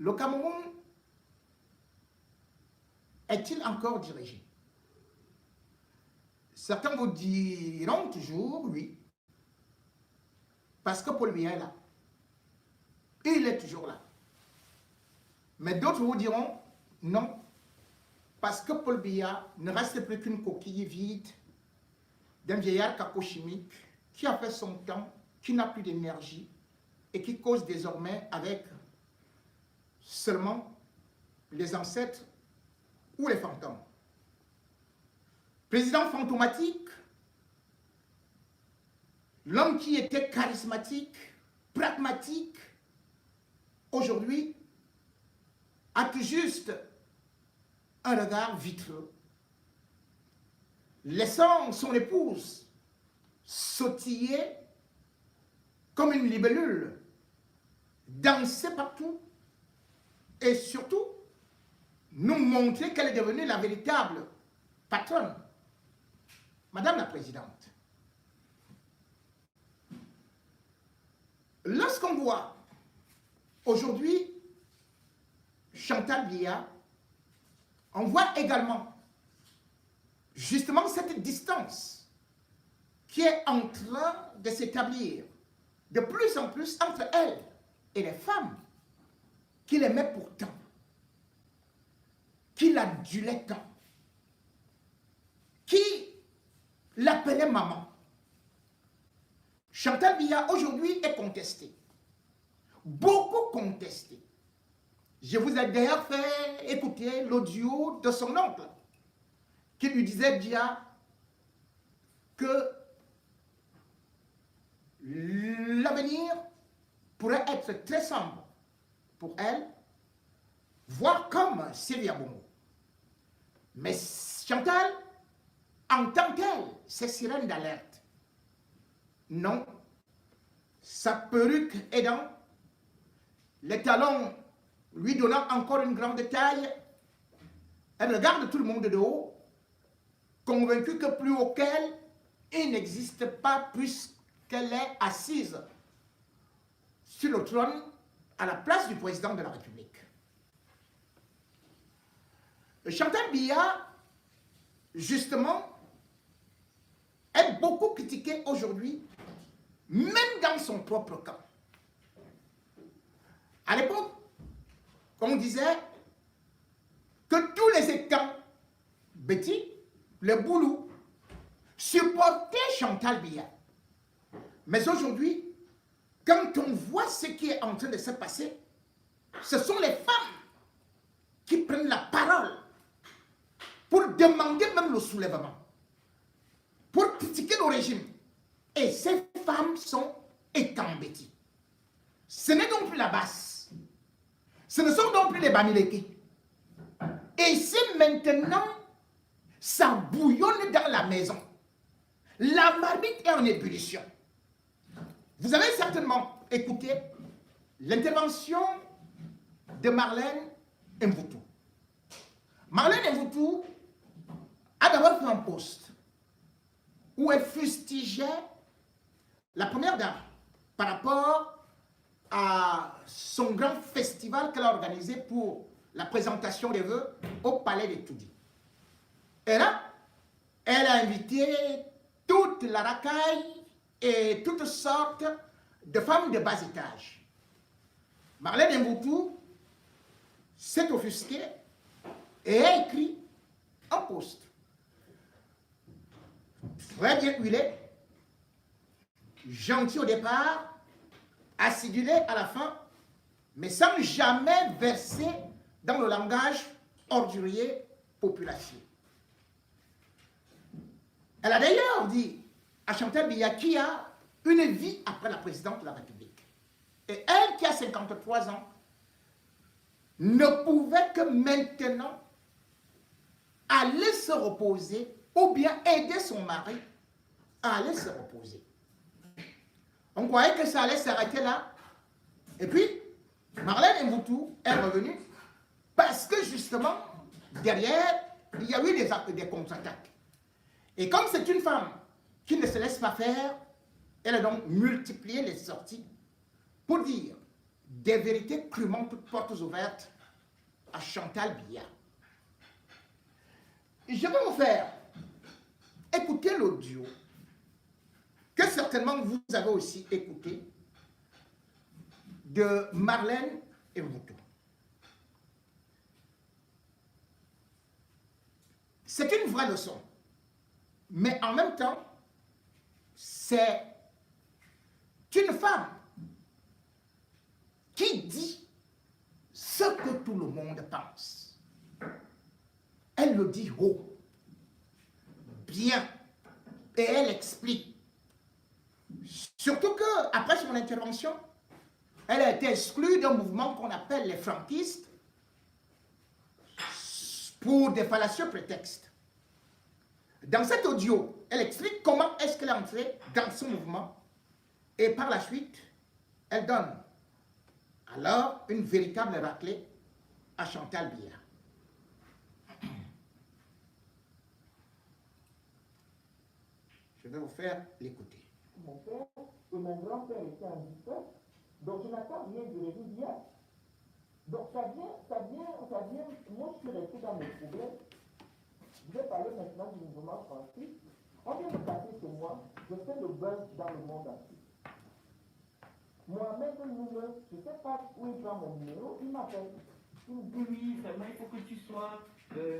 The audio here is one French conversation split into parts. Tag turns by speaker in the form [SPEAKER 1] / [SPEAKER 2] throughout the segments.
[SPEAKER 1] le Cameroun est-il encore dirigé? Certains vous diront toujours oui, parce que Paul Biya est là. Il est toujours là. Mais d'autres vous diront non, parce que Paul Biya ne reste plus qu'une coquille vide d'un vieillard cacochimique qui a fait son temps, qui n'a plus d'énergie et qui cause désormais avec seulement les ancêtres ou les fantômes. Président fantomatique, l'homme qui était charismatique, pragmatique, aujourd'hui a tout juste un regard vitreux, laissant son épouse sautiller comme une libellule, danser partout et surtout nous montrer qu'elle est devenue la véritable patronne. Madame la Présidente, lorsqu'on voit aujourd'hui Chantal Biya, on voit également justement cette distance qui est en train de s'établir de plus en plus entre elle et les femmes qui l'aimaient pourtant, qui l'adulaient tant, qui l'appelaient maman. Chantal Biya aujourd'hui est contestée, beaucoup contestée. Je vous ai d'ailleurs fait écouter l'audio de son oncle qui lui disait déjà que l'avenir pourrait être très sombre pour elle, voire comme Sylvia Bongo. Mais Chantal, en tant qu'elle, c'est sirène d'alerte. Non, sa perruque aidant, les talons lui donnant encore une grande taille, elle regarde tout le monde de haut, convaincue que plus haut qu'elle, il n'existe pas puisqu'elle est assise sur le trône à la place du président de la République. Chantal Biya, justement, est beaucoup critiquée aujourd'hui, même dans son propre camp. À l'époque, on disait que tous les étangs, Betty, les Boulous, supportaient Chantal Biya. Mais aujourd'hui, quand on voit ce qui est en train de se passer, ce sont les femmes qui prennent la parole pour demander même le soulèvement, pour critiquer le régime. Et ces femmes sont étambéties. Ce n'est donc plus la basse. Ce ne sont donc plus les Bamileke. Et c'est maintenant, ça bouillonne dans la maison. La marmite est en ébullition. Vous avez certainement écouté l'intervention de Marlène Mvoutou. Marlène Mvoutou a d'abord fait un post où elle fustigeait la première dame par rapport à son grand festival qu'elle a organisé pour la présentation des vœux au palais des Toudi. Et là, elle a invité toute la racaille et toutes sortes de femmes de bas étage. Marlène Mvoutou s'est offusquée et a écrit un post très bien huilé, gentil au départ, acidulé à la fin, mais sans jamais verser dans le langage ordurier populacier. Elle a d'ailleurs dit à Chantal Biya qui a une vie après la présidente de la République. Et elle qui a 53 ans ne pouvait que maintenant aller se reposer ou bien aider son mari à aller se reposer. On croyait que ça allait s'arrêter là. Et puis, Marlène Mvoutou est revenue parce que justement, derrière, il y a eu des contre-attaques. Et comme c'est une femme qui ne se laisse pas faire, elle a donc multiplié les sorties pour dire des vérités crûment toutes portes ouvertes à Chantal Biya. Je vais vous faire écouter l'audio que certainement vous avez aussi écouté de Marlène Embouto. C'est une vraie leçon, mais en même temps, c'est une femme qui dit ce que tout le monde pense. Elle le dit haut, bien, et elle explique. Surtout qu'après son intervention, elle a été exclue d'un mouvement qu'on appelle les franquistes pour des fallacieux prétextes. Dans cet audio, elle explique comment est-ce qu'elle est entrée dans ce mouvement et par la suite, elle donne alors une véritable raclée à Chantal Biya. Je vais vous faire l'écouter.
[SPEAKER 2] Mon père et mon grand-père étaient en dispute, donc je n'attends rien de l'immédiat. Donc ça vient, moi je suis resté dans mes problèmes. Je vais parler maintenant du mouvement français. On vient de passer chez moi, je fais le buzz dans le monde entier. Mohamed Noume, je ne sais pas où il prend mon numéro, il m'appelle. Il me dit oui, vraiment, il faut que tu sois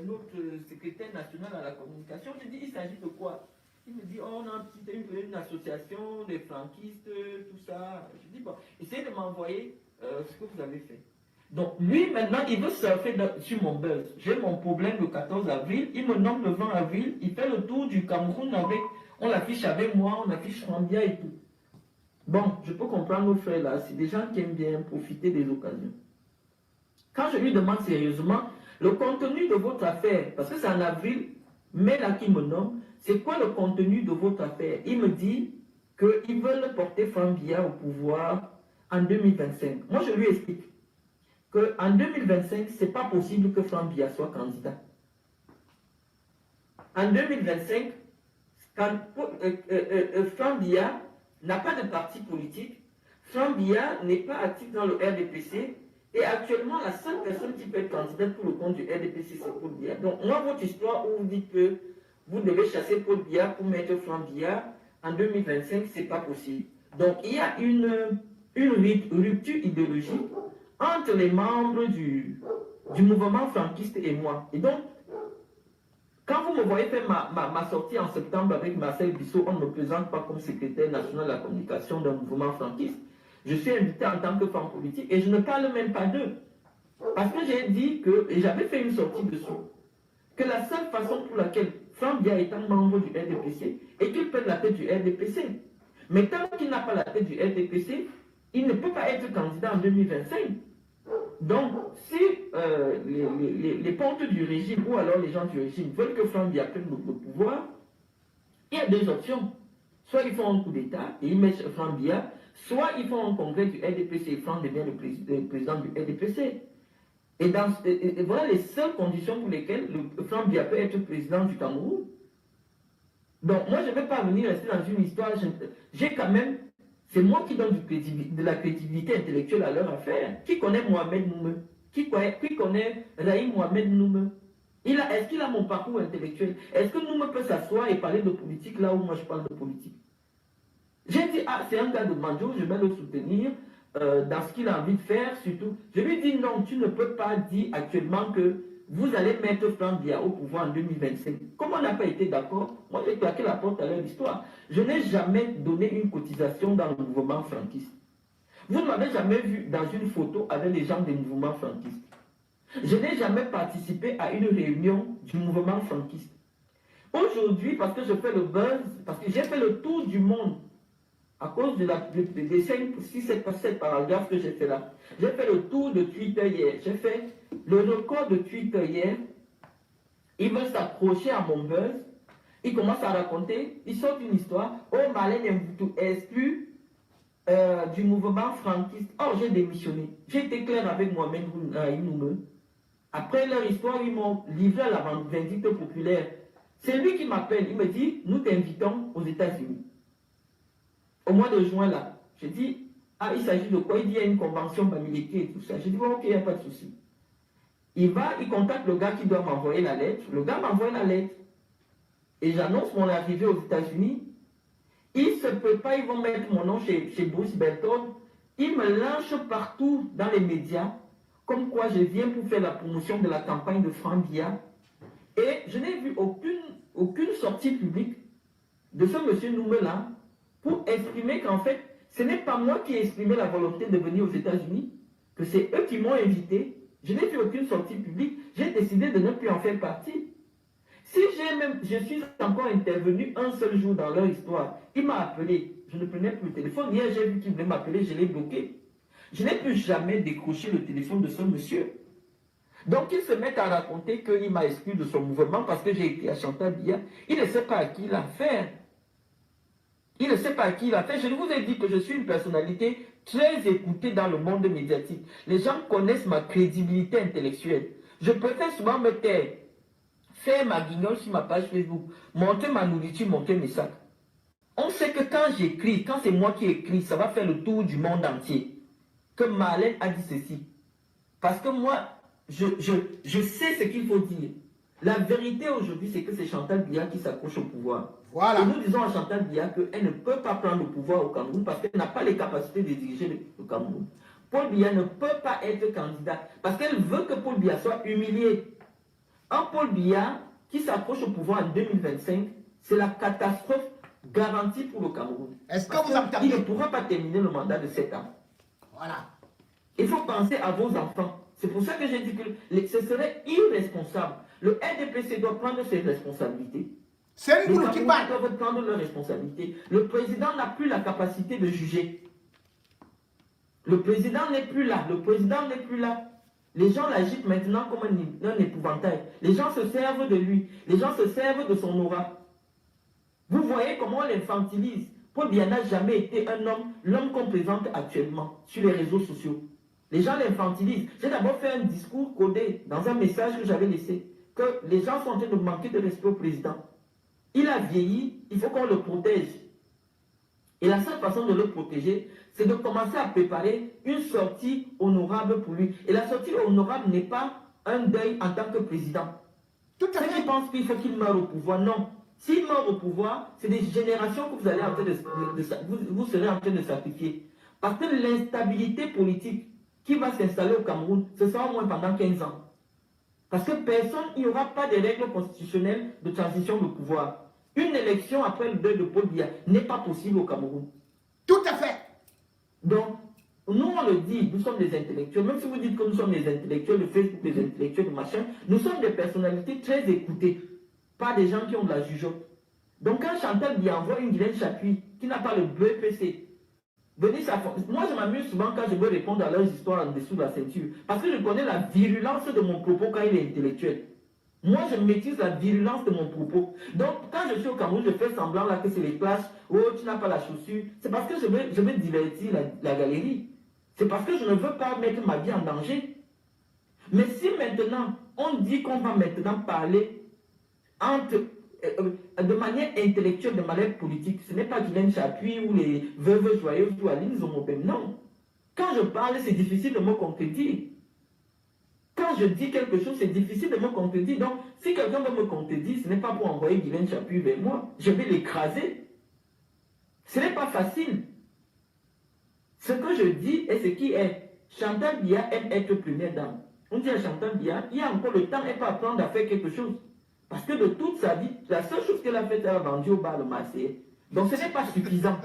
[SPEAKER 2] notre secrétaire national à la communication. Je dis, il s'agit de quoi? Il me dit, oh, on a une association des franquistes, tout ça. Je dis, bon, essayez de m'envoyer ce que vous avez fait. Donc, lui, maintenant, il veut surfer sur mon buzz. J'ai mon problème le 14 avril, il me nomme le 20 avril, il fait le tour du Cameroun avec, on l'affiche avec moi, on affiche Rambia et tout. Bon, je peux comprendre nos frères là, c'est des gens qui aiment bien profiter des occasions. Quand je lui demande sérieusement, le contenu de votre affaire, parce que c'est en avril, mais là qui me nomme, c'est quoi le contenu de votre affaire? Il me dit qu'ils veulent porter Franck Biya au pouvoir en 2025. Moi, je lui explique qu'en 2025, ce n'est pas possible que Franck Biya soit candidat. En 2025, Franck Biya n'a pas de parti politique, Franck Biya n'est pas actif dans le RDPC, et actuellement, la seule personne qui peut être candidate pour le compte du RDPC, c'est Paul Biya. Donc, moi, votre histoire où vous dites que vous devez chasser Paul Biya pour mettre Franck Biya en 2025, ce n'est pas possible. Donc, il y a une rupture idéologique entre les membres du mouvement franquiste et moi. Et donc, quand vous me voyez faire ma sortie en septembre avec Marcel Bissot, on ne me présente pas comme secrétaire national de la communication d'un mouvement franquiste. Je suis invité en tant que femme politique et je ne parle même pas d'eux. Parce que j'ai dit que, et j'avais fait une sortie dessus, que la seule façon pour laquelle Franck Biya est un membre du RDPC est qu'il prenne la tête du RDPC. Mais tant qu'il n'a pas la tête du RDPC, il ne peut pas être candidat en 2025. Donc, si les pontes du régime ou alors les gens du régime veulent que Franck Biya prenne le pouvoir, il y a deux options. Soit ils font un coup d'État et ils mettent Franck Biya, soit ils font un congrès du RDPC et Franck devient le président du RDPC. Et voilà les seules conditions pour lesquelles Franck Biya peut être président du Cameroun. Donc, moi, je ne vais pas venir rester dans une histoire. J'ai quand même. C'est moi qui donne de la crédibilité intellectuelle à leur affaire. Qui connaît Mohamed Noume? Qui connaît Raïm Mohamed Noume? Est-ce qu'il a mon parcours intellectuel? Est-ce que Noume peut s'asseoir et parler de politique là où moi je parle de politique? J'ai dit, ah, c'est un gars de Manjo, je vais le soutenir dans ce qu'il a envie de faire, surtout. Je lui ai dit, non, tu ne peux pas dire actuellement que vous allez mettre Franck Biya au pouvoir en 2025. Comme on n'a pas été d'accord, moi j'ai claqué la porte à leur histoire. Je n'ai jamais donné une cotisation dans le mouvement franquiste. Vous ne m'avez jamais vu dans une photo avec les gens des mouvements franquistes. Je n'ai jamais participé à une réunion du mouvement franquiste. Aujourd'hui, parce que je fais le buzz, parce que j'ai fait le tour du monde, à cause des 6-7 paragraphes que j'ai fait là. J'ai fait le tour de Twitter hier. J'ai fait le record de Twitter hier. Il veut s'approcher à mon buzz. Il commence à raconter. Il sort une histoire. Oh, Marlène Embouto exclu du mouvement franquiste. Oh, j'ai démissionné. J'ai été clair avec moi-même. Après leur histoire, ils m'ont livré à la vindicte populaire. C'est lui qui m'appelle. Il me dit, nous t'invitons aux États-Unis. Au mois de juin, là, je dis, ah, il s'agit de quoi? Il dit, il y a une convention Bamileke et tout ça. J'ai dit, bon, ok, il n'y a pas de souci. Il contacte le gars qui doit m'envoyer la lettre. Le gars m'envoie la lettre. Et j'annonce mon arrivée aux États-Unis. Il se peut pas, ils vont mettre mon nom chez Bruce Belton. Ils me lâchent partout dans les médias, comme quoi je viens pour faire la promotion de la campagne de Franck Biya. Et je n'ai vu aucune sortie publique de ce monsieur Noumela pour exprimer qu'en fait, ce n'est pas moi qui ai exprimé la volonté de venir aux États-Unis, que c'est eux qui m'ont invité. Je n'ai vu aucune sortie publique. J'ai décidé de ne plus en faire partie. Si je suis encore intervenu un seul jour dans leur histoire, il m'a appelé, je ne prenais plus le téléphone. Hier, j'ai vu qu'il voulait m'appeler, je l'ai bloqué. Je n'ai plus jamais décroché le téléphone de ce monsieur. Donc, ils se mettent à raconter qu'il m'a exclu de son mouvement parce que j'ai écrit à Chantal Biya. Il ne sait pas à qui il a affaire. Il ne sait pas à qui il a affaire. Je vous ai dit que je suis une personnalité très écoutée dans le monde médiatique. Les gens connaissent ma crédibilité intellectuelle. Je préfère souvent me taire, faire ma guignole sur ma page Facebook, monter ma nourriture, monter mes sacs. On sait que quand j'écris, quand c'est moi qui écris, ça va faire le tour du monde entier. Que Marlène a dit ceci. Parce que moi, je sais ce qu'il faut dire. La vérité aujourd'hui, c'est que c'est Chantal Biya qui s'accroche au pouvoir.
[SPEAKER 1] Voilà.
[SPEAKER 2] Et nous disons à Chantal Biya qu'elle ne peut pas prendre le pouvoir au Cameroun parce qu'elle n'a pas les capacités de diriger le Cameroun. Paul Biya ne peut pas être candidat parce qu'elle veut que Paul Biya soit humilié. Un Paul Biya qui s'accroche au pouvoir en 2025, c'est la catastrophe garantie pour le Cameroun.
[SPEAKER 1] Est-ce que vous entendez?
[SPEAKER 2] Il ne pourra pas terminer le mandat de 7 ans.
[SPEAKER 1] Voilà.
[SPEAKER 2] Il faut penser à vos enfants. C'est pour ça que j'ai dit que ce serait irresponsable. Le RDPC doit prendre ses responsabilités.
[SPEAKER 1] C'est
[SPEAKER 2] Les
[SPEAKER 1] nous qui
[SPEAKER 2] Camerounais
[SPEAKER 1] parlons.
[SPEAKER 2] doivent prendre leurs responsabilités. Le président n'a plus la capacité de juger. Le président n'est plus là. Le président n'est plus là. Les gens l'agitent maintenant comme un épouvantail. Les gens se servent de lui. Les gens se servent de son aura. Vous voyez comment on l'infantilise. Paul Biya n'a jamais été un homme, l'homme qu'on présente actuellement sur les réseaux sociaux. Les gens l'infantilisent. J'ai d'abord fait un discours codé dans un message que j'avais laissé, que les gens sont en train de manquer de respect au président. Il a vieilli, il faut qu'on le protège. Et la seule façon de le protéger, c'est de commencer à préparer une sortie honorable pour lui. Et la sortie honorable n'est pas un deuil en tant que président.
[SPEAKER 1] Tout à
[SPEAKER 2] Ceux qui
[SPEAKER 1] fait.
[SPEAKER 2] pensent qu'il faut qu'il meure au pouvoir, non. S'il meurt au pouvoir, c'est des générations que vous allez en train vous serez en train de sacrifier. Parce que l'instabilité politique qui va s'installer au Cameroun, ce sera au moins pendant 15 ans. Parce que personne, il n'y aura pas de règles constitutionnelles de transition de pouvoir. Une élection après le deuil de Paul Biya n'est pas possible au Cameroun.
[SPEAKER 1] Tout à fait.
[SPEAKER 2] Donc, nous on le dit, nous sommes des intellectuels, même si vous dites que nous sommes des intellectuels, le Facebook des intellectuels, le machin, nous sommes des personnalités très écoutées, pas des gens qui ont de la jugeote. Donc quand Chantal Biya envoie une Guylaine Chapuis qui n'a pas le BEPC, moi je m'amuse souvent quand je veux répondre à leurs histoires en dessous de la ceinture, parce que je connais la virulence de mon propos quand il est intellectuel. Moi, je maîtrise la virulence de mon propos. Donc, quand je suis au Cameroun, je fais semblant là que c'est les clashs. Oh, tu n'as pas la chaussure. C'est parce que je veux divertir la galerie. C'est parce que je ne veux pas mettre ma vie en danger. Mais si maintenant, on dit qu'on va maintenant parler de manière intellectuelle, de manière politique, ce n'est pas Guylaine Chapuis ou les veuves joyeuses ou Aline Zomobem, non. Quand je parle, c'est difficile de me contredire. Quand je dis quelque chose, c'est difficile de me contredire. Donc, si quelqu'un veut me contredire, ce n'est pas pour envoyer Guylaine Chapuis vers moi. Je vais l'écraser. Ce n'est pas facile. Ce que je dis est ce qui est. Chantal Biya aime être première dame. On dit à Chantal Biya, il y a encore le temps, elle peut apprendre à faire quelque chose. Parce que de toute sa vie, la seule chose qu'elle a faite, elle a vendu au bar le Marseillais. Donc, ce n'est pas suffisant.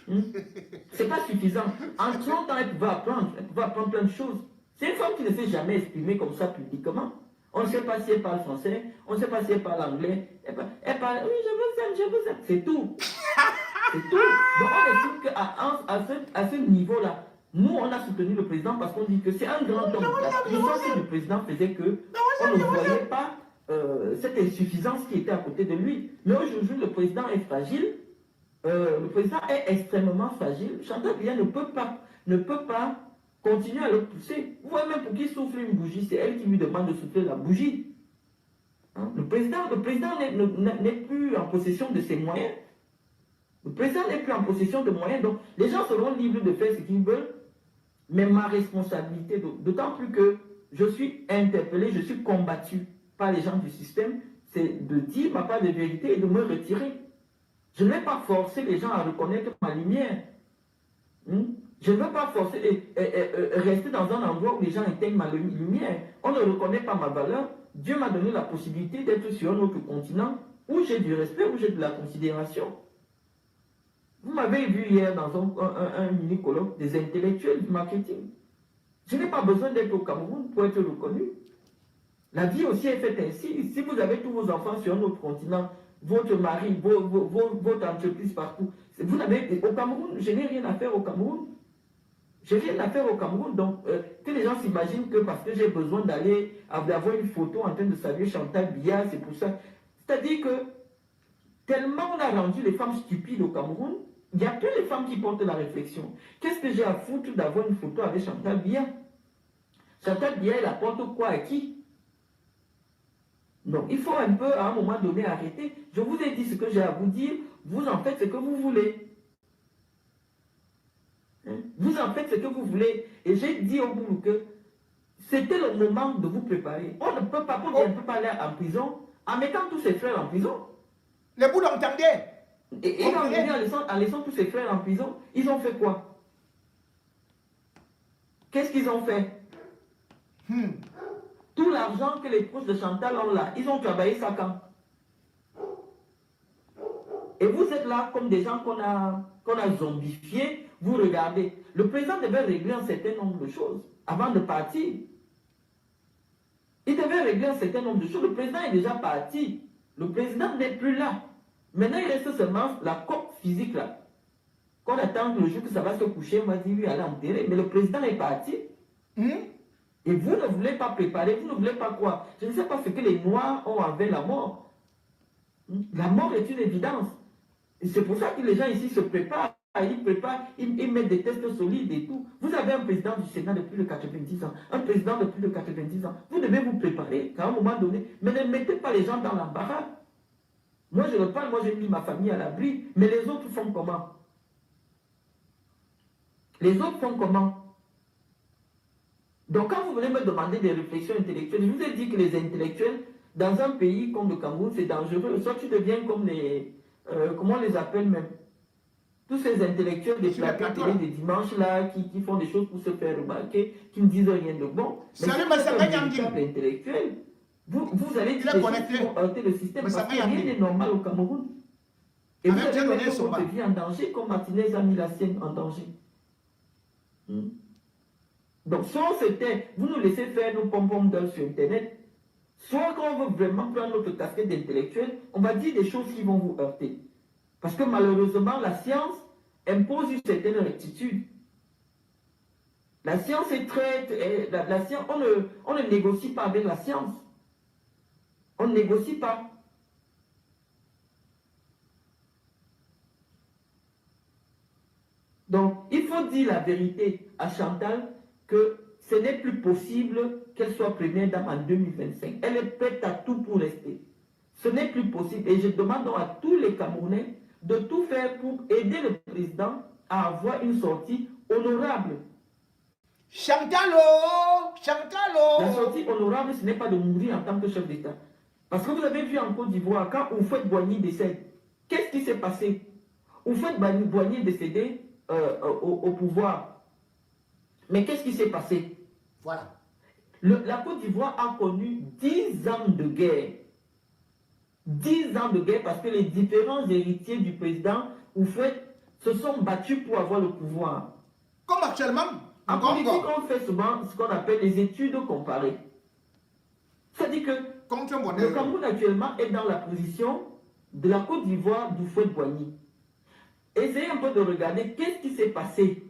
[SPEAKER 2] Ce n'est pas suffisant. En 30 ans, elle pouvait apprendre plein de choses. C'est une femme qui ne s'est jamais exprimée comme ça publiquement. On ne sait pas si elle parle français, on ne sait pas si elle parle anglais. Elle parle, oui, je vous aime. C'est tout. C'est tout. Donc on estime qu'à ce niveau-là, nous, on a soutenu le président parce qu'on dit que c'est un grand homme. La puissance du président faisait qu'on ne voyait pas cette insuffisance qui était à côté de lui. Mais aujourd'hui, le président est fragile. Le président est extrêmement fragile. Chantal Biya ne peut pas continuer à le pousser. Vous voyez même pour qu'il souffle une bougie, c'est elle qui lui demande de souffler la bougie. Hein? Le président n'est plus en possession de ses moyens. Le président n'est plus en possession de moyens, donc les gens seront libres de faire ce qu'ils veulent, mais ma responsabilité, d'autant plus que je suis interpellé, je suis combattu par les gens du système, c'est de dire ma part de vérité et de me retirer. Je ne vais pas forcer les gens à reconnaître ma lumière. Je ne veux pas forcer rester dans un endroit où les gens éteignent ma lumière. On ne reconnaît pas ma valeur. Dieu m'a donné la possibilité d'être sur un autre continent où j'ai du respect, où j'ai de la considération. Vous m'avez vu hier dans un mini-colloque des intellectuels du marketing. Je n'ai pas besoin d'être au Cameroun pour être reconnu. La vie aussi est faite ainsi. Si vous avez tous vos enfants sur un autre continent, votre mari, votre entreprise partout, vous n'avez au Cameroun, je n'ai rien à faire au Cameroun. Je n'ai rien à faire au Cameroun. Donc, que les gens s'imaginent que parce que j'ai besoin d'aller avoir une photo en train de saluer Chantal Biya, c'est pour ça. C'est-à-dire que tellement on a rendu les femmes stupides au Cameroun, il n'y a que les femmes qui portent la réflexion. Qu'est-ce que j'ai à foutre d'avoir une photo avec Chantal Biya? Chantal Biya, elle apporte quoi à qui? Donc, il faut un peu, à un moment donné, arrêter. Je vous ai dit ce que j'ai à vous dire. Vous en faites ce que vous voulez. Vous en faites ce que vous voulez. Et j'ai dit au bout que c'était le moment de vous préparer. On ne peut pas, on ne peut pas aller en prison en mettant tous ses frères en prison.
[SPEAKER 1] Les bouts d'entendez.
[SPEAKER 2] Et en laissant tous ses frères en prison, ils ont fait quoi? Qu'est-ce qu'ils ont fait? Tout l'argent que les proches de Chantal ont là, ils ont travaillé ça quand? Et vous êtes là comme des gens qu'on a zombifiés. Vous regardez. Le président devait régler un certain nombre de choses avant de partir. Il devait régler un certain nombre de choses. Le président est déjà parti. Le président n'est plus là. Maintenant, il reste seulement la COP physique là. Qu'on attend le jour que ça va se coucher, on va dire oui, allez enterrer. Mais le président est parti. Et vous ne voulez pas préparer, vous ne voulez pas quoi? Je ne sais pas ce que les Noirs ont envers la mort. La mort est une évidence. Et c'est pour ça que les gens ici se préparent. Ils mettent des tests solides et tout. Vous avez un président du Sénat de plus de 90 ans, un président de plus de 90 ans. Vous devez vous préparer à un moment donné. Mais ne mettez pas les gens dans l'embarras. Moi, je le parle, moi, j'ai mis ma famille à l'abri. Mais les autres font comment? Les autres font comment? Donc, quand vous venez me demander des réflexions intellectuelles, je vous ai dit que les intellectuels, dans un pays comme le Cameroun, c'est dangereux. Soit tu deviens comme les... comment on les appelle même? Tous ces intellectuels des plateaux télé des dimanches là, qui font des choses pour se faire remarquer, qui ne disent rien de bon. Mais si vous êtes un véritable intellectuel, vous allez dire qu'ils vont heurter le système parce que rien n'est normal au Cameroun. Et vous allez mettre votre vie en danger comme Martinez a mis la sienne en danger. Donc, soit c'était, vous nous laissez faire nos pom-pom d'heure sur Internet, soit quand on veut vraiment prendre notre casquette d'intellectuel, on va dire des choses qui vont vous heurter. Parce que malheureusement, la science impose une certaine rectitude. La science est très... La science, on ne négocie pas avec la science. On ne négocie pas. Donc, il faut dire la vérité à Chantal que ce n'est plus possible qu'elle soit première dame en 2025. Elle est prête à tout pour rester. Ce n'est plus possible. Et je demande donc à tous les Camerounais de tout faire pour aider le président à avoir une sortie honorable.
[SPEAKER 1] Chantalo! Chantalo!
[SPEAKER 2] La sortie honorable, ce n'est pas de mourir en tant que chef d'État. Parce que vous avez vu en Côte d'Ivoire, quand Houphouët-Boigny décède, qu'est-ce qui s'est passé? Houphouët-Boigny est décédé au pouvoir. Mais qu'est-ce qui s'est passé?
[SPEAKER 1] Voilà.
[SPEAKER 2] La Côte d'Ivoire a connu 10 ans de guerre. 10 ans de guerre parce que les différents héritiers du président Houphouët se sont battus pour avoir le pouvoir.
[SPEAKER 1] Comme actuellement.
[SPEAKER 2] En politique, on fait souvent ce qu'on appelle les études comparées. C'est-à-dire que le Cameroun actuellement est dans la position de la Côte d'Ivoire d'Houphouët-Boigny. Essayez un peu de regarder qu'est-ce qui s'est passé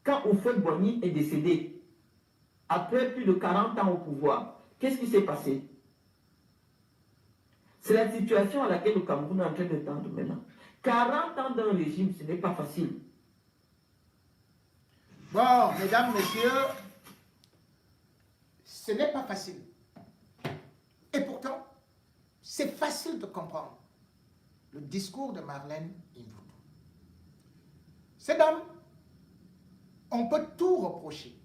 [SPEAKER 2] quand Houphouët-Boigny est décédé, après plus de 40 ans au pouvoir. Qu'est-ce qui s'est passé? C'est la situation à laquelle le Cameroun est en train de tendre maintenant. 40 ans d'un régime, ce n'est pas facile.
[SPEAKER 1] Bon, mesdames, messieurs, ce n'est pas facile. Et pourtant, c'est facile de comprendre le discours de Marlène Imvoudou. Cette dame, on peut tout reprocher.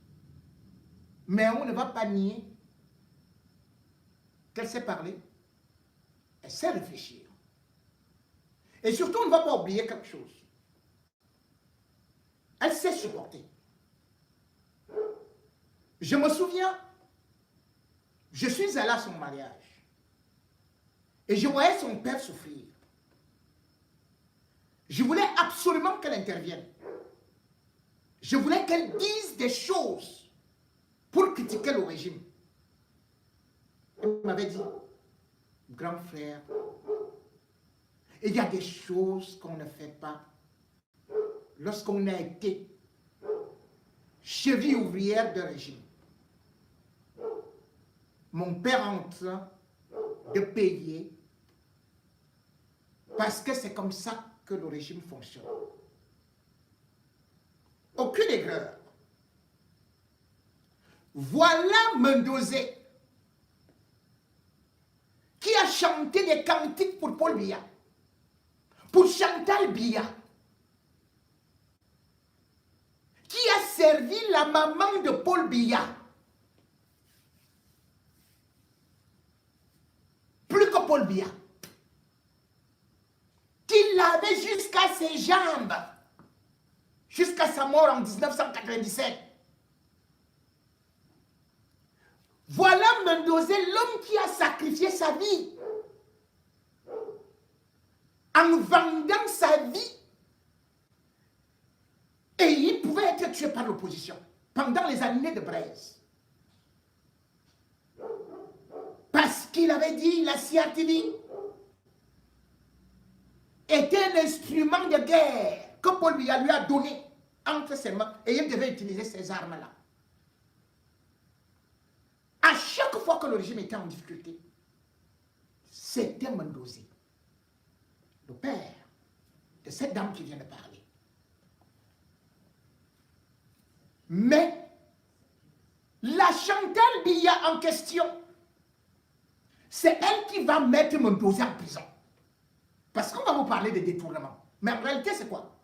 [SPEAKER 1] Mais on ne va pas nier qu'elle sait parler, elle sait réfléchir. Et surtout, on ne va pas oublier quelque chose. Elle sait supporter. Je me souviens, je suis allé à son mariage et je voyais son père souffrir. Je voulais absolument qu'elle intervienne. Je voulais qu'elle dise des choses pour critiquer le régime. Elle m'avait dit, grand frère, il y a des choses qu'on ne fait pas lorsqu'on a été cheville ouvrière de régime. Mon père est en train de payer parce que c'est comme ça que le régime fonctionne. Aucune erreur. Voilà Mendozé qui a chanté des cantiques pour Paul Biya, pour Chantal Biya, qui a servi la maman de Paul Biya. Plus que Paul Biya, qui l'avait jusqu'à ses jambes, jusqu'à sa mort en 1997. Voilà Mendozé, l'homme qui a sacrifié sa vie en vendant sa vie. Et il pouvait être tué par l'opposition pendant les années de Braise. Parce qu'il avait dit la CRTV était un instrument de guerre que Paul Biya lui a donné entre ses mains et il devait utiliser ces armes-là. À chaque fois que le régime était en difficulté, c'était Mendozé, le père de cette dame qui vient de parler. Mais la Chantal Biya en question, c'est elle qui va mettre Mendozé en prison. Parce qu'on va vous parler de détournement. Mais en réalité, c'est quoi?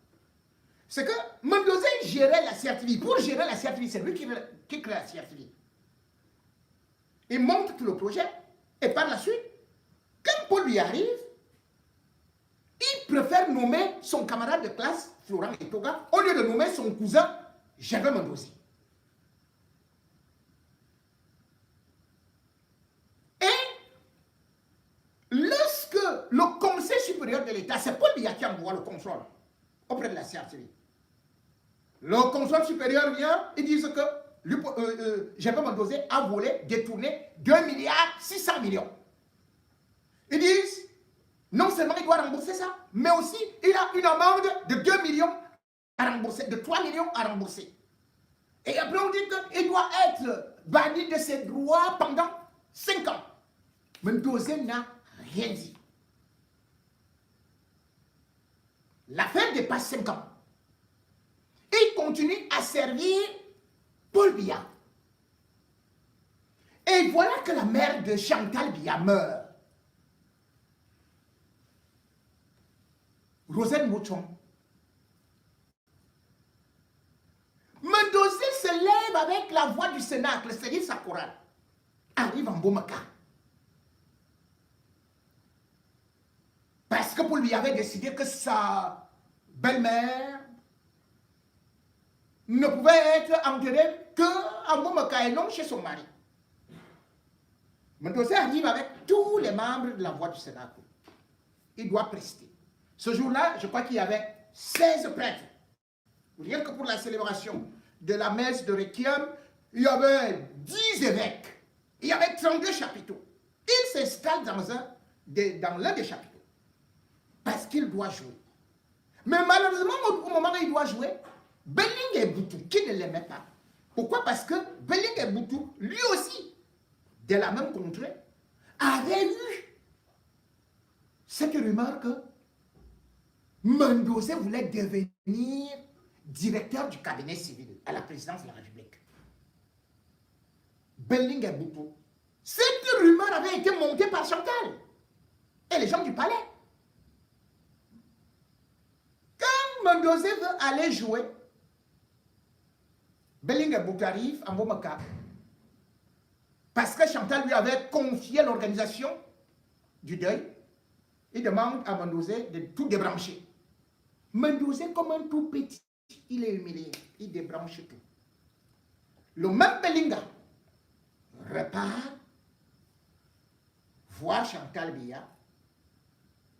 [SPEAKER 1] C'est que Mendozé gérait la CRTV. Pour gérer la CRTV, c'est lui qui crée la CRTV. Il monte tout le projet. Et par la suite, quand Paul lui arrive, il préfère nommer son camarade de classe, Florent Etoga, au lieu de nommer son cousin, Gervais Mendozé. Lorsque le Conseil supérieur de l'État, c'est Paul Biya qui envoie le contrôle auprès de la CRTV. Le contrôle supérieur vient, ils disent que Gervais Mendozé a volé, détourné 2 milliards 600 millions. Ils disent, non seulement il doit rembourser ça, mais aussi il a une amende de 2 millions à rembourser, de 3 millions à rembourser. Et après on dit qu'il doit être banni de ses droits pendant 5 ans. Mendozé n'a rien dit. L'affaire dépasse 5 ans. Il continue à servir Paul Biya. Et voilà que la mère de Chantal Biya meurt. Rosette Mouchon. Mendozé se lève avec la voix du Cénacle, c'est-à-dire sa chorale. Arrive en Bomaka. Parce que Paul Biya avait décidé que sa belle-mère ne pouvait être enterrée qu'en Bomaka et non chez son mari. Mendozé arrive avec tous les membres de la voix du Cénacle. Il doit prester. Ce jour-là, je crois qu'il y avait 16 prêtres. Rien que pour la célébration de la messe de Requiem, il y avait 10 évêques. Il y avait 32 chapiteaux. Il s'installe dans l'un des chapiteaux. Parce qu'il doit jouer. Mais malheureusement, au moment où il doit jouer, Belling Boutou, qui ne l'aimait pas. Pourquoi? Parce que Belling Boutou, lui aussi, de la même contrée, avait eu cette rumeur que Mendozé voulait devenir directeur du cabinet civil à la présidence de la République. Belling Boutou. Cette rumeur avait été montée par Chantal et les gens du palais. Quand Mendoza veut aller jouer, Bellinga Boutarif en Bomaka, parce que Chantal lui avait confié l'organisation du deuil, il demande à Mendoza de tout débrancher. Mendoza, comme un tout petit, il est humilié, il débranche tout. Le même Bellinga repart voir Chantal Biya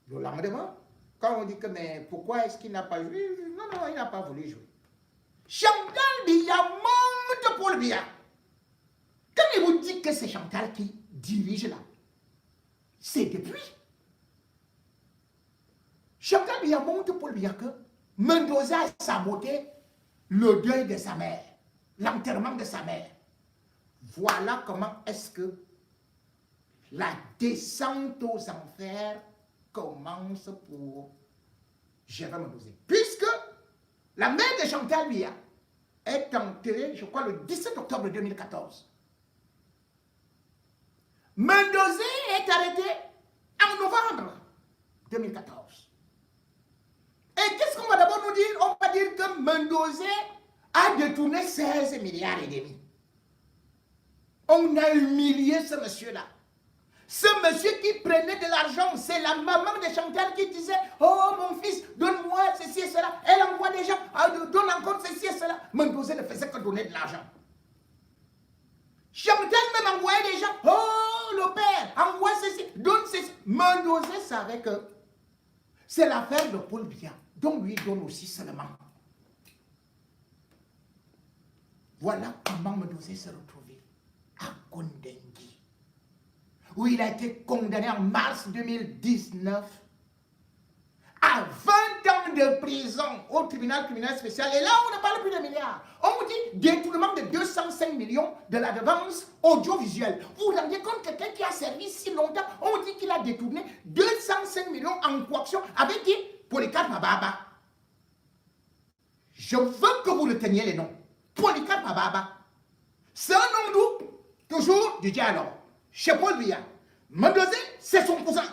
[SPEAKER 1] le lendemain. Quand on dit que, mais pourquoi est-ce qu'il n'a pas joué? Non, non, il n'a pas voulu jouer. Chantal Biya monte Paul Biya. Quand il vous dit que c'est Chantal qui dirige là, c'est depuis. Chantal Biya monte Paul Biya que Mendoza a saboté le deuil de sa mère, l'enterrement de sa mère. Voilà comment est-ce que la descente aux enfers commence pour Gervais Mendoza. Puisque la mère de Chantal Biya est enterrée, je crois, le 17 octobre 2014. Mendoza est arrêté en novembre 2014. Et qu'est-ce qu'on va d'abord nous dire? On va dire que Mendoza a détourné 16 milliards et demi. On a humilié ce monsieur-là. Ce monsieur qui prenait de l'argent, c'est la maman de Chantal qui disait « Oh mon fils, donne-moi ceci et cela ». Elle envoie des gens, donne encore ceci et cela. Mendoza ne faisait que donner de l'argent. Chantal même envoyait des gens « Oh le père, envoie ceci, donne ceci ». Mendoza savait que c'est l'affaire de Paul Biya, donc lui donne aussi seulement. Voilà comment Mendoza s'est retrouvé à Kondengui, où il a été condamné en mars 2019 à 20 ans de prison au tribunal criminel spécial. Et là, on ne parle plus de milliards. On vous dit détournement de 205 millions de la redevance audiovisuelle. Vous vous rendez compte, quelqu'un qui a servi si longtemps, on dit qu'il a détourné 205 millions en coaction avec qui? Polycarpe Ababa. Je veux que vous reteniez les noms. Polycarpe Ababa. C'est un nom d'où? Toujours du dialogue. Chez Paul Biya. Mendoza, c'est son cousin.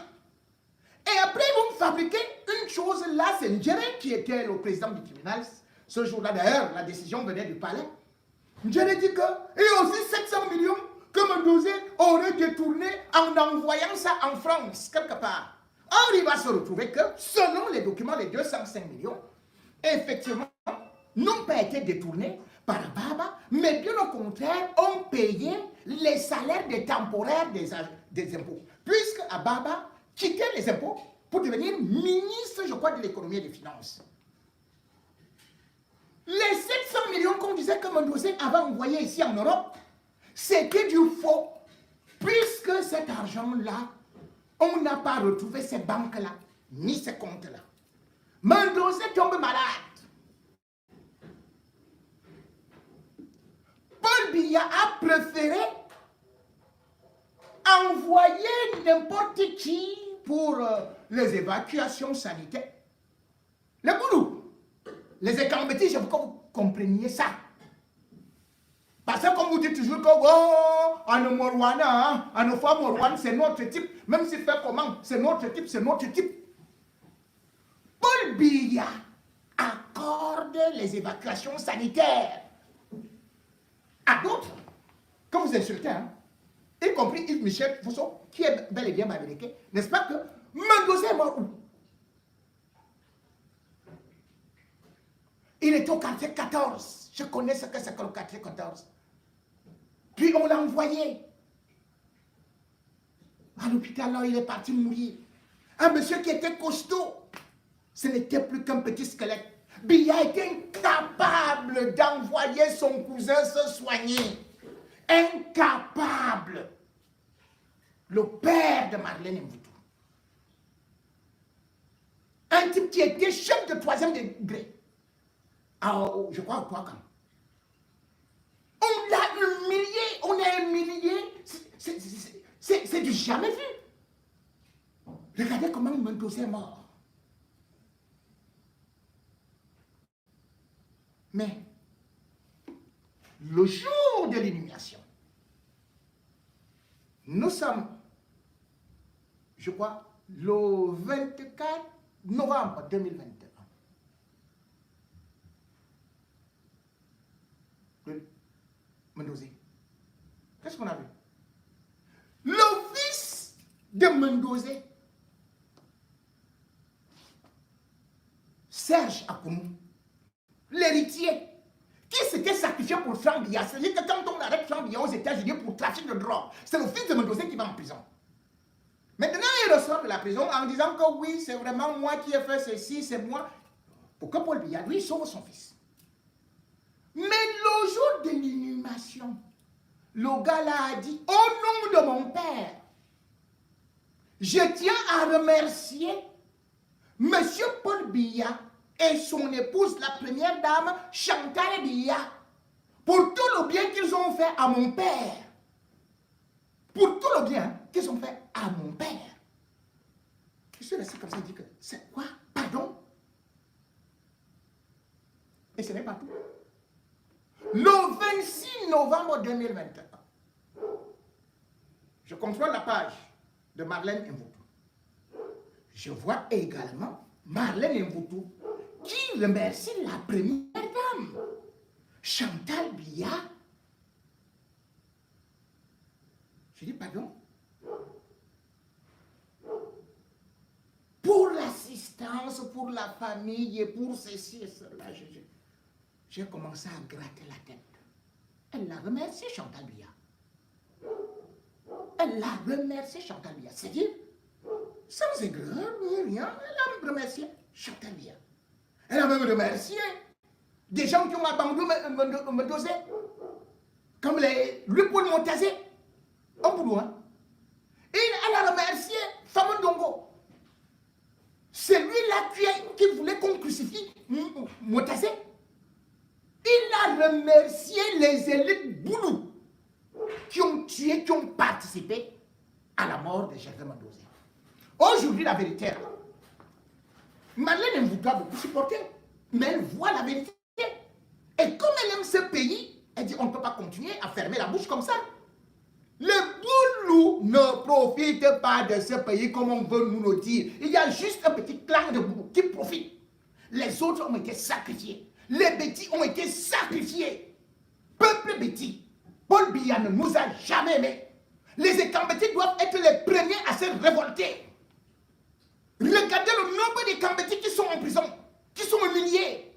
[SPEAKER 1] Et après, vous fabriquez une chose là, c'est Ndjere qui était le président du tribunal. Ce jour-là, d'ailleurs, la décision venait du palais. Ndjere dit que, et aussi 700 millions que Mendoza aurait détourné en envoyant ça en France, quelque part. Or, il va se retrouver que, selon les documents, les 205 millions, effectivement, n'ont pas été détournés par Ababa, mais bien au contraire, ont payé les salaires des temporaires des impôts. Puisque Ababa quittait les impôts pour devenir ministre, je crois, de l'économie et des finances. Les 700 millions qu'on disait que Mendoza avait envoyé ici en Europe, c'était du faux. Puisque cet argent-là, on n'a pas retrouvé ces banques-là, ni ces comptes-là. Mendoza tombe malade. Paul Biya a préféré envoyer n'importe qui pour les évacuations sanitaires. Le boulot, les écambétis, je veux que vous compreniez ça. Parce que comme vous dites toujours que oh, Anomorwana, Anofa Morwan, c'est notre type, même s'il fait comment, c'est notre type, c'est notre type. Paul Biya accorde les évacuations sanitaires à d'autres que vous insultez, hein, y compris Yves Michel Fousseau, qui est bel et bien américain, n'est-ce pas que Mendoza est mort où? Il est au quartier 14. Je connais ce que c'est que le quartier 14. Puis on l'a envoyé à l'hôpital, là, il est parti mourir. Un monsieur qui était costaud, ce n'était plus qu'un petit squelette. Biya était incapable d'envoyer son cousin se soigner. Incapable. Le père de Marlène Mvutu. Un type qui était chef de 3e degré. Je crois au Touakan. On l'a humilié, on a humilié. C'est du jamais vu. Regardez comment Mendoza est mort. Mais, le jour de l'illumination, nous sommes, je crois, le 24 novembre 2021. Mendozé. Qu'est-ce qu'on a vu? Le fils de Mendozé, Serge Akounou, l'héritier, qui s'était sacrifié pour Franck Biya. C'est-à-dire que quand on arrête Franck Biya aux États-Unis pour trafic de drogue, c'est le fils de Mendozé qui va en prison. Maintenant, il ressort de la prison en disant que oui, c'est vraiment moi qui ai fait ceci, c'est moi. Pour que Paul Biya, lui, sauve son fils. Mais le jour de l'inhumation, le gars là a dit, au nom de mon père, je tiens à remercier Monsieur Paul Biya et son épouse, la première dame, Chantal Biya, pour tout le bien qu'ils ont fait à mon père. Pour tout le bien qu'ils ont fait à mon père. Je suis resté comme ça et dit que, c'est quoi? Pardon? Et ce n'est pas tout. Le 26 novembre 2021, je contrôle la page de Marlène Mvoutou. Je vois également Marlène Mvoutou qui remercie la première dame, Chantal Biya. Je dis pardon. Pour l'assistance, pour la famille et pour ceci et cela, j'ai commencé à gratter la tête. Elle l'a remercié, Chantal Biya. Elle l'a remercié, Chantal Biya. C'est-à-dire, sans aigreur, ni rien, elle a remercié Chantal Biya. Elle a même remercié des gens qui ont abandonné Mendozé, comme lui Paul Montazé, en boulot. Hein. Et elle a remercié Famon Dongo. C'est lui-là qui voulait qu'on crucifie Montazé. Il a remercié les élites Boulou qui ont tué, qui ont participé à la mort de Gervais Mendozé. Aujourd'hui, la vérité, Marlène Mvoutou a beaucoup supporté, mais elle voit la vérité. Et comme elle aime ce pays, elle dit on ne peut pas continuer à fermer la bouche comme ça. Les Boulous ne profitent pas de ce pays comme on veut nous le dire. Il y a juste un petit clan de Boulous qui profite. Les autres ont été sacrifiés. Les Bétis ont été sacrifiés. Peuple Béti, Paul Biya ne nous a jamais aimés. Les Ekambétis doivent être les premiers à se révolter. Regardez le nombre d'Ekambétis qui sont en prison, qui sont humiliés.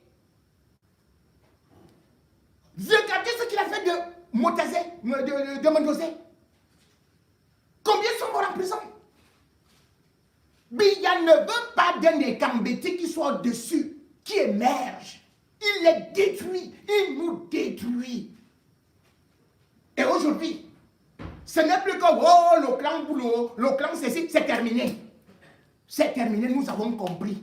[SPEAKER 1] Regardez ce qu'il a fait de Montazé, de Mendozé. Combien sont morts en prison? Biya ne veut pas d'un Ekambéti qui soit au-dessus, qui émerge. Il les détruit, il nous détruit. Et aujourd'hui, ce n'est plus que oh, le clan Boulou, le clan ceci, c'est terminé. C'est terminé, nous avons compris.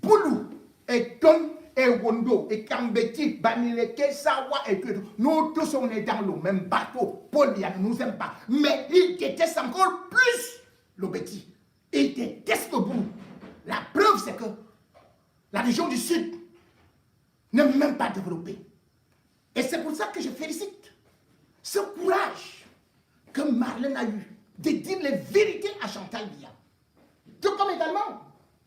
[SPEAKER 1] Boulou et Ton et Wondo et Kambeti, Banileke, Sawa et tout. Nous tous on est dans le même bateau. Paul Biya ne nous aime pas. Mais il déteste encore plus le Béti. Il déteste le Boulou. La preuve c'est que la région du Sud n'est même pas développée. Et c'est pour ça que je félicite ce courage que Marlène a eu de dire les vérités à Chantal Biya. Tout comme également,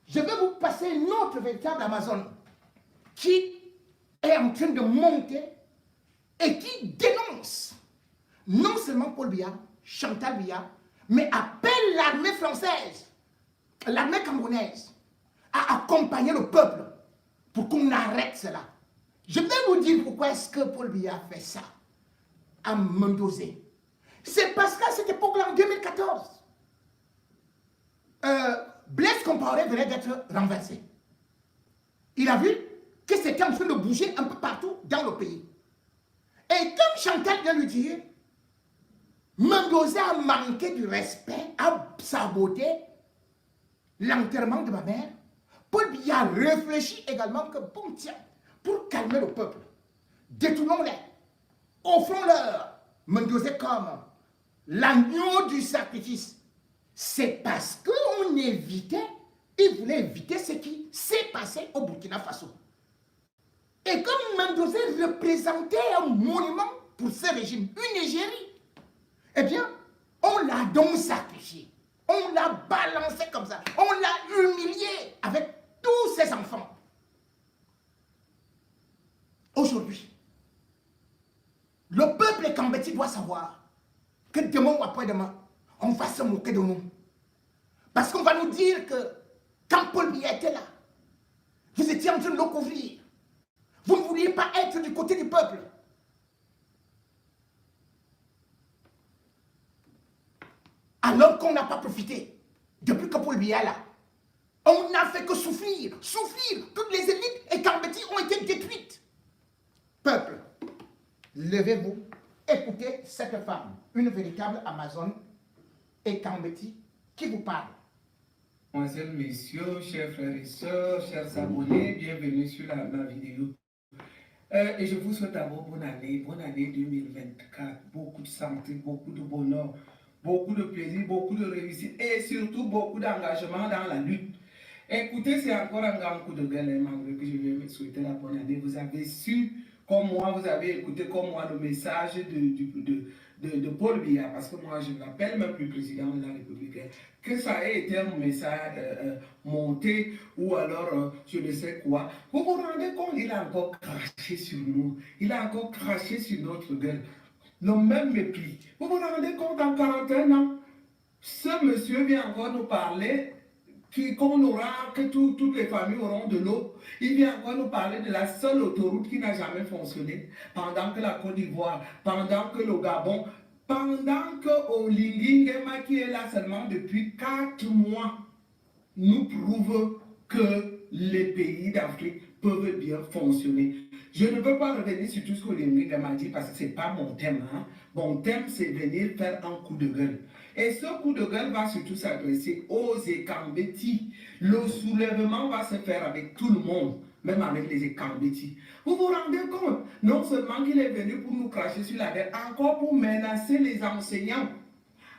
[SPEAKER 1] je vais vous passer une autre véritable Amazone qui est en train de monter et qui dénonce non seulement Paul Biya, Chantal Biya, mais appelle l'armée française, l'armée camerounaise à accompagner le peuple pour qu'on arrête cela. Je vais vous dire pourquoi est-ce que Paul Biya fait ça à Mendozé. C'est parce qu'à cette époque-là, en 2014, Blaise Compaoré venait d'être renversé. Il a vu que c'était en train de bouger un peu partout dans le pays. Et comme Chantal vient lui dire, Mendozé a manqué du respect, a saboté l'enterrement de ma mère, Paul Biya réfléchit également que, bon tiens, pour calmer le peuple, détournons-les, offrons-leur Mendozé comme l'agneau du sacrifice. C'est parce qu'on évitait, il voulait éviter ce qui s'est passé au Burkina Faso. Et comme Mendozé représentait un monument pour ce régime, une égérie, eh bien, on l'a donc sacrifié. On l'a balancé comme ça. On l'a humilié avec tous ses enfants. Aujourd'hui, le peuple Kambeti doit savoir que demain ou après-demain, on va se moquer de nous. Parce qu'on va nous dire que quand Paul Biya était là, vous étiez en train de le couvrir. Vous ne vouliez pas être du côté du peuple. Alors qu'on n'a pas profité, depuis que Paul Biya est là, on n'a fait que souffrir, souffrir. Toutes les élites et Kambeti ont été détruites. Peuple, levez-vous, écoutez cette femme, une véritable Amazone et Kambeti qui vous parle.
[SPEAKER 3] Mesdemoiselles, messieurs, chers frères et sœurs, chers abonnés, bienvenue sur la vidéo. Et je vous souhaite d'abord bonne année 2024. Beaucoup de santé, beaucoup de bonheur, beaucoup de plaisir, beaucoup de réussite et surtout beaucoup d'engagement dans la lutte. Écoutez, c'est encore un grand coup de gueule, malgré que je vais me souhaiter la bonne année. Vous avez su, comme moi, vous avez écouté comme moi le message de Paul Biya, parce que moi je ne l'appelle même plus président de la République, que ça ait été un message monté ou alors je ne sais quoi. Vous vous rendez compte, il a encore craché sur nous, il a encore craché sur notre gueule. Le même mépris. Vous vous rendez compte, en 41 ans, ce monsieur vient encore nous parler qu'on aura, que toutes les familles auront de l'eau. Il vient encore nous parler de la seule autoroute qui n'a jamais fonctionné, pendant que la Côte d'Ivoire, pendant que le Gabon, pendant que Oligui Nguema, qui est là seulement depuis 4 mois, nous prouve que les pays d'Afrique peuvent bien fonctionner. Je ne veux pas revenir sur tout ce que Oligui Nguema dit parce que ce n'est pas mon thème. Hein. Mon thème, c'est venir faire un coup de gueule. Et ce coup de gueule va surtout s'adresser aux Ekambeti. Le soulèvement va se faire avec tout le monde, même avec les Ekambeti. Vous vous rendez compte? Non seulement qu'il est venu pour nous cracher sur la tête, encore pour menacer les enseignants.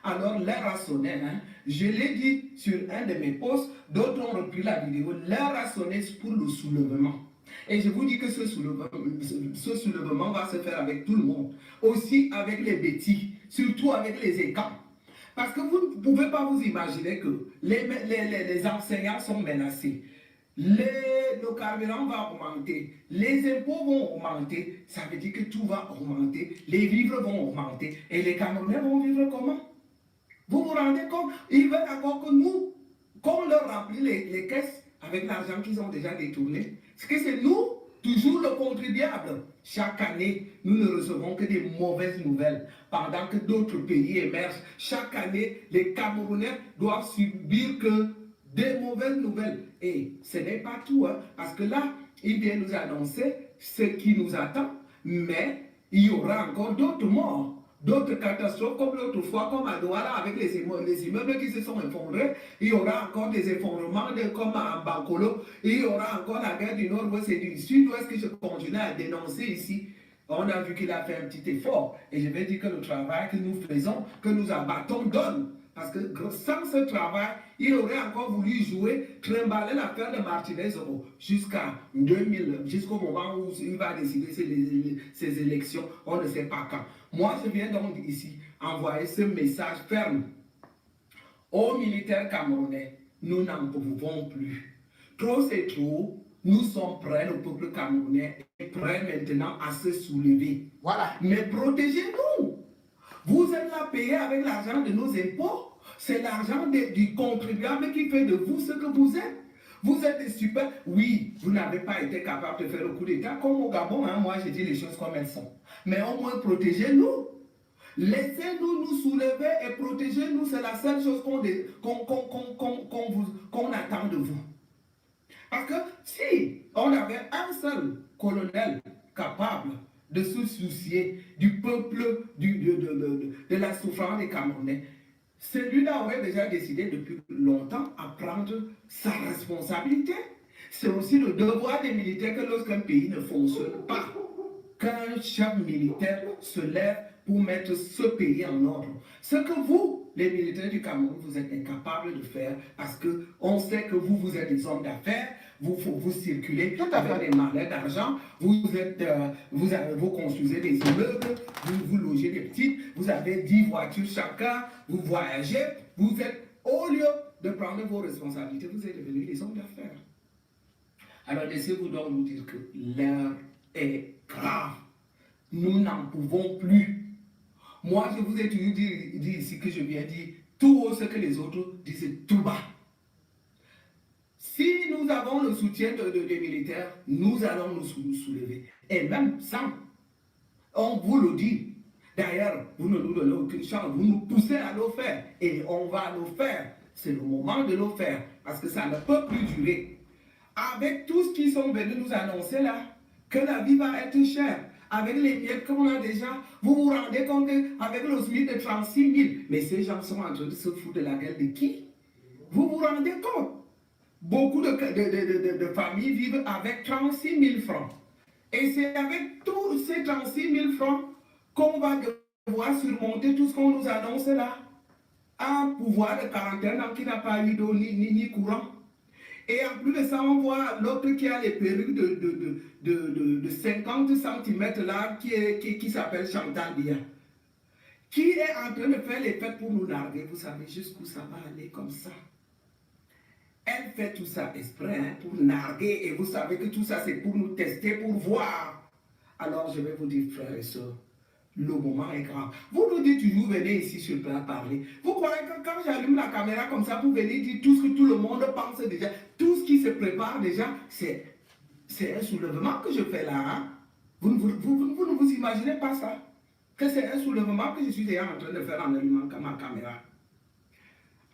[SPEAKER 3] Alors l'heure a sonné, hein? Je l'ai dit sur un de mes posts, d'autres ont repris la vidéo, l'heure a sonné pour le soulèvement. Et je vous dis que ce soulèvement va se faire avec tout le monde, aussi avec les bêtis, surtout avec les écans. Parce que vous ne pouvez pas vous imaginer que les enseignants sont menacés. Le carburant va augmenter, les impôts vont augmenter, ça veut dire que tout va augmenter, les vivres vont augmenter. Et les Camerounais vont vivre comment? Vous vous rendez compte? Ils veulent encore que nous, qu'on leur remplit les caisses avec l'argent qu'ils ont déjà détourné. Parce que c'est nous, toujours le contribuable. Chaque année, nous ne recevons que des mauvaises nouvelles. Pendant que d'autres pays émergent, chaque année, les Camerounais doivent subir que des mauvaises nouvelles. Et ce n'est pas tout, hein, parce que là, il vient nous annoncer ce qui nous attend, mais il y aura encore d'autres morts. D'autres catastrophes comme l'autre fois, comme à Douala avec les immeubles qui se sont effondrés. Il y aura encore des effondrements comme à Bankolo. Il y aura encore la guerre du Nord-Ouest et du Sud-Ouest que je continue à dénoncer ici. On a vu qu'il a fait un petit effort. Et je vais dire que le travail que nous faisons, que nous abattons, donne. Parce que sans ce travail, il aurait encore voulu jouer, trimballer l'affaire de Martinez jusqu'à 2000, jusqu'au moment où il va décider ses élections, on ne sait pas quand. Moi, je viens donc ici envoyer ce message ferme aux militaires camerounais. Nous n'en pouvons plus. Trop c'est trop. Nous sommes prêts, le peuple camerounais est prêt maintenant à se soulever.
[SPEAKER 1] Voilà.
[SPEAKER 3] Mais protégez-nous. Vous êtes là payé avec l'argent de nos impôts. C'est l'argent du contribuable qui fait de vous ce que vous êtes. Vous êtes des super. Oui, vous n'avez pas été capable de faire le coup d'État comme au Gabon. Hein, moi, je dis les choses comme elles sont. Mais au moins, protégez-nous. Laissez-nous nous soulever et protégez-nous. C'est la seule chose qu'on attend de vous. Parce que si on avait un seul colonel capable de se soucier du peuple, de la souffrance des Camerounais, celui-là aurait déjà décidé depuis longtemps à prendre sa responsabilité. C'est aussi le devoir des militaires que lorsqu'un pays ne fonctionne pas, qu'un chef militaire se lève pour mettre ce pays en ordre. Ce que vous, les militaires du Cameroun, vous êtes incapables de faire parce qu'on sait que vous êtes des hommes d'affaires, vous circulez avec des malais d'argent, vous construisez des immeubles, vous logez des petites, vous avez 10 voitures chacun, vous voyagez, vous êtes, au lieu de prendre vos responsabilités, vous êtes devenus des hommes d'affaires. Alors laissez-vous donc nous dire que l'heure est grave. Nous n'en pouvons plus. Moi, je vous ai toujours dit ici que je viens dire tout haut ce que les autres disent tout bas. Si nous avons le soutien des militaires, nous allons nous soulever. Et même sans, on vous le dit. D'ailleurs, vous ne nous donnez aucune chance, vous nous poussez à le faire. Et on va le faire. C'est le moment de le faire. Parce que ça ne peut plus durer. Avec tous ce qui sont venus nous annoncer là, que la vie va être chère. Avec les miettes qu'on a déjà, vous vous rendez compte avec le SMIC de 36 000. Mais ces gens sont en train de se foutre de la gueule de qui? Vous vous rendez compte? Beaucoup de familles vivent avec 36 000 francs. Et c'est avec tous ces 36 000 francs qu'on va devoir surmonter tout ce qu'on nous annonce là. Un pouvoir de quarantaine qui n'a pas eu d'eau ni courant. Et en plus de ça, on voit l'autre qui a les perruques de 50 cm là, qui s'appelle Chantal Biya, qui est en train de faire les fêtes pour nous larguer. Vous savez jusqu'où ça va aller comme ça. Elle fait tout ça exprès hein, pour narguer et vous savez que tout ça c'est pour nous tester, pour voir. Alors je vais vous dire frères et sœurs, le moment est grand. Vous nous dites toujours venez ici sur le plat parler. Vous croyez que quand j'allume la caméra comme ça pour venir dire tout ce que tout le monde pense déjà, tout ce qui se prépare déjà, c'est un soulèvement que je fais là. Hein? Vous ne vous imaginez pas ça? Que c'est un soulèvement que je suis déjà en train de faire en allumant ma caméra.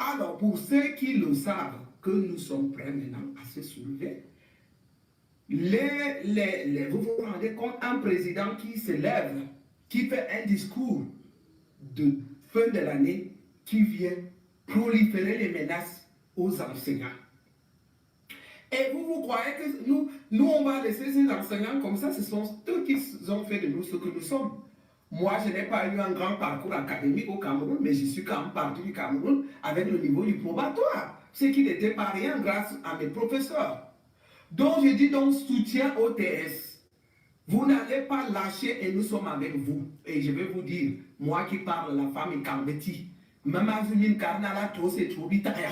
[SPEAKER 3] Alors pour ceux qui le savent, que nous sommes prêts maintenant à se soulever. Vous vous rendez compte, un président qui se lève, qui fait un discours de fin de l'année, qui vient proliférer les menaces aux enseignants. Et vous croyez que nous on va laisser ces enseignants comme ça? Ce sont eux qui ont fait de nous ce que nous sommes. Moi, je n'ai pas eu un grand parcours académique au Cameroun, mais je suis quand même parti du Cameroun avec le niveau du probatoire. Ce qui n'était pas rien grâce à mes professeurs. Donc, je dis donc soutien au TS. Vous n'allez pas lâcher et nous sommes avec vous. Et je vais vous dire, moi qui parle la femme Kambeti, même à Zumine Karnala, tout c'est trop bitaya.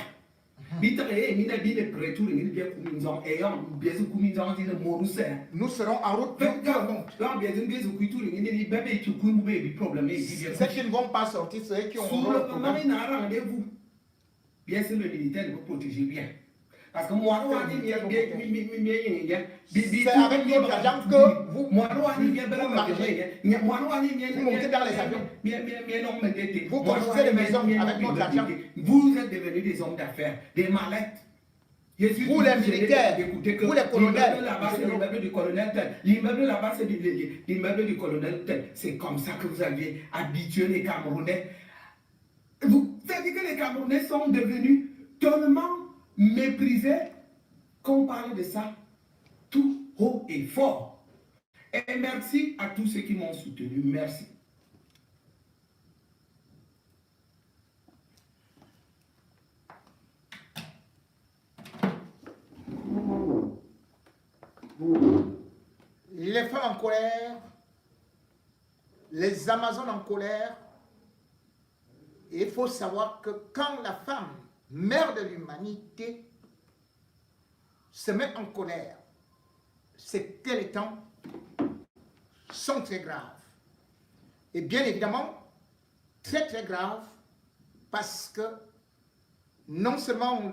[SPEAKER 3] Bitaya, il y a des prétours, il y a des communisants, et bien sûr, communisants, il y a des morusse.
[SPEAKER 1] Nous serons en route pour tout le monde. Ceux qui ne vont pas sortir, ceux qui ont un
[SPEAKER 3] rendez-vous. Bien sûr, le militaire doit protéger bien. Parce que moi,
[SPEAKER 1] c'est avec notre argent que vous montez dans les avions. Vous construisez des maisons avec notre argent.
[SPEAKER 3] Vous êtes devenus des hommes d'affaires, des mallettes.
[SPEAKER 1] Vous les militaires, vous les colonels.
[SPEAKER 3] L'immeuble là-bas, c'est l'immeuble du colonel tel. L'immeuble là-bas, c'est l'immeuble du colonel tel. C'est comme ça que vous aviez habitué les Camerounais. Vous savez que les Camerounais sont devenus tellement méprisés qu'on parle de ça tout haut et fort. Et merci à tous ceux qui m'ont soutenu. Merci.
[SPEAKER 1] Les femmes en colère, les Amazones en colère. Il faut savoir que quand la femme, mère de l'humanité, se met en colère, c'est que les temps sont très graves. Et bien évidemment, très très graves, parce que non seulement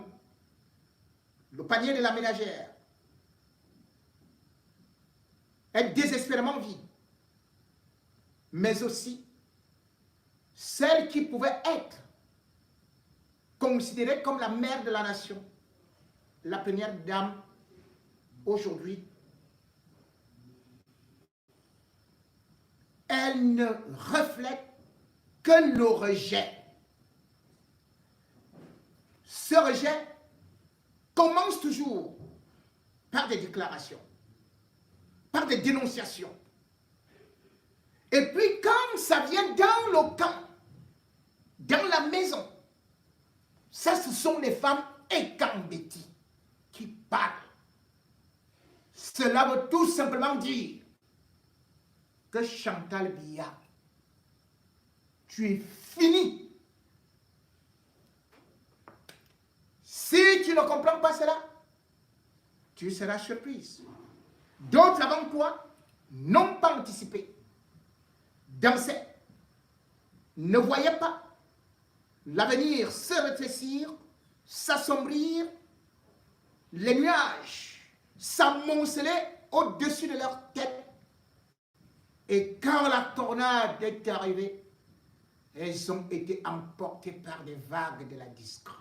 [SPEAKER 1] le panier de la ménagère est désespérément vide, mais aussi celle qui pouvait être considérée comme la mère de la nation, la première dame, aujourd'hui, elle ne reflète que le rejet. Ce rejet commence toujours par des déclarations, par des dénonciations. Et puis quand ça vient dans le camp, dans la maison, ça ce sont les femmes Ekambeti qui parlent. Cela veut tout simplement dire que Chantal Biya, tu es fini. Si tu ne comprends pas cela, tu seras surprise. D'autres avant toi n'ont pas anticipé dans ne voyaient pas l'avenir se rétrécir, s'assombrir, les nuages s'amoncelaient au-dessus de leur tête. Et quand la tornade est arrivée, elles ont été emportées par des vagues de la disgrâce.